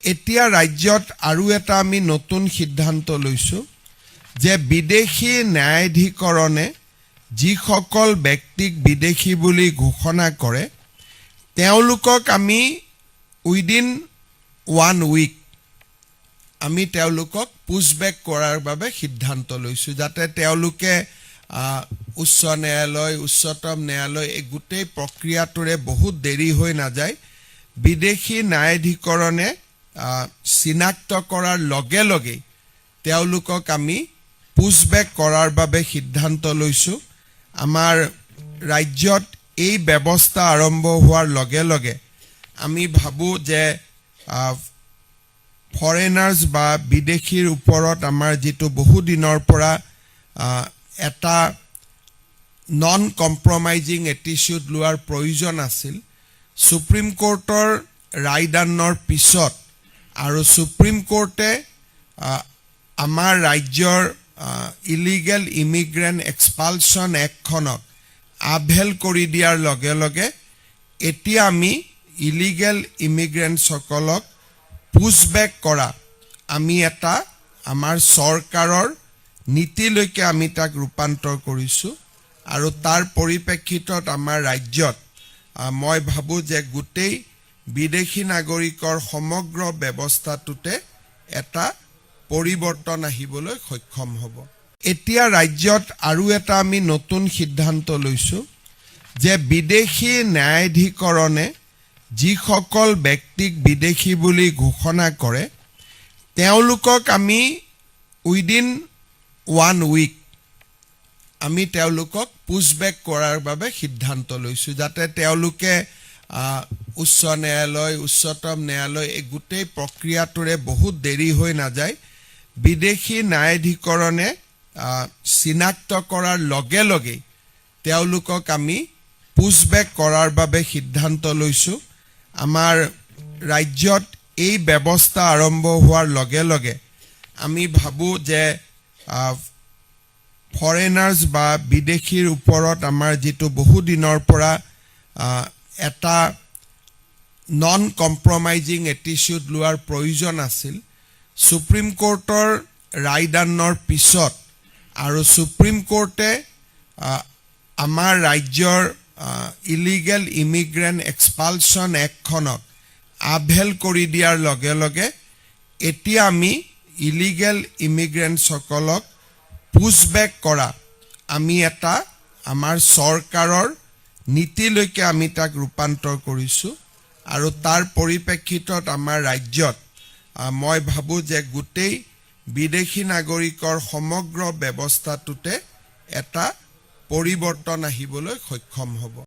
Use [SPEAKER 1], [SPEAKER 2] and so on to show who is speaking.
[SPEAKER 1] এতিয়া ৰাজ্যত আৰু এটা আমি নতুন সিদ্ধান্ত লৈছো যে বিদেশী ন্যায়াধিকৰণে যিসকল ব্যক্তিক বিদেশী বুলি ঘোষণা কৰে তেওঁলোকক আমি উইদিন 1 উইক আমি তেওঁলোকক পুশবেক কৰাৰ বাবে সিদ্ধান্ত লৈছো যাতে তেওঁলোকে উচ্চ ন্যায়ালয় উচ্চতম ন্যায়ালয় এই গোটেই প্ৰক্ৰিয়াটোৰে বহুত দেৰি হৈ না যায় বিদেশী ন্যায়াধিকৰণে চিনাক্ত কৰাৰ লগে লগে তেওঁলোকক আমি পুশবেক কৰাৰ বাবে সিদ্ধান্ত লৈছো আমাৰ ৰাজ্যত এই ব্যৱস্থা আৰম্ভ হোৱাৰ লগে লগে আমি ভাবো যে ফৰেনাৰ্স বা বিদেশীৰ ওপৰত আমাৰ যেটো বহু দিনৰ পৰা এটা নন কম্প্ৰমাইজিং এটিটিউড লোৱাৰ প্ৰয়োজন আছিল সুপ্ৰিম কোৰ্টৰ ৰায়দানৰ পিছত আৰু সুপ্ৰিম কোৰ্টে আমাৰ ৰাজ্যৰ ইলিগেল ইমিগ্ৰেন্ট এক্সপালশন একখনক আভেল কৰি দিয়াৰ লগে লগে এতিয়া আমি ইলিগেল ইমিগ্ৰেন্ট সকলক পুশবেক কৰা আমি এটা আমাৰ চৰকাৰৰ নীতিলৈকে আমি তাক ৰূপান্তৰ কৰিছো আৰু তাৰ পৰিপ্ৰেক্ষিতত আমাৰ ৰাজ্যত মই ভাবো যে গোটেই বিদেশী নাগৰিকৰ সমগ্ৰ ব্যৱস্থাটোতে এটা পৰিৱৰ্তন আহিবলৈ সক্ষম হ'ব এতিয়া ৰাজ্যত আৰু এটা আমি নতুন সিদ্ধান্ত লৈছো যে বিদেশী ন্যায়াধিকৰণে যিসকল ব্যক্তিক বিদেশী বুলি ঘোষণা কৰে তেওঁলোকক আমি উইদিন 1 উইক আমি তেওঁলোকক পুশবেক কৰাৰ বাবে সিদ্ধান্ত লৈছো যাতে তেওঁলোকে উচ্চ ন্যায়ালয় উচ্চতম ন্যায়ালয় এই গোটেই প্ৰক্ৰিয়াটোৰে বহুত দেৰি হৈ না যায় বিদেশী ন্যায়াধিকৰণে চিনাক্ত কৰাৰ লগে লগে তেওঁলোকক আমি পুশবেক কৰাৰ বাবে সিদ্ধান্ত লৈছো আমাৰ ৰাজ্যত এই ব্যৱস্থা আৰম্ভ হোৱাৰ লগে লগে আমি ভাবো যে ফৰেনাৰ্স বা বিদেশীৰ ওপৰত আমাৰ যেটো বহু দিনৰ পৰা এটা নন কম্প্ৰমাইজিং এটিটিউড লোৱাৰ প্ৰয়োজন আছিল সুপ্ৰিম কোৰ্টৰ ৰায়দানৰ পিছত আৰু সুপ্ৰিম কোৰ্টে আমাৰ ৰাজ্যৰ ইলিগেল ইমিগ্ৰেন্ট এক্সপালশন একখনক আভেল কৰি দিয়াৰ লগে লগে এতিয়া আমি ইলিগেল ইমিগ্ৰেন্ট সকলক পুশবেক কৰা আমি এটা আমাৰ চৰকাৰৰ নীতিলৈকে আমি তাক ৰূপান্তৰ কৰিছো আৰু তাৰ পৰিপ্ৰেক্ষিতত আমাৰ ৰাজ্যত মই ভাবো যে গোটেই বিদেশী নাগৰিকৰ সমগ্ৰ ব্যৱস্থাটোতে এটা পৰিৱৰ্তন আহিবলৈ সক্ষম হ'ব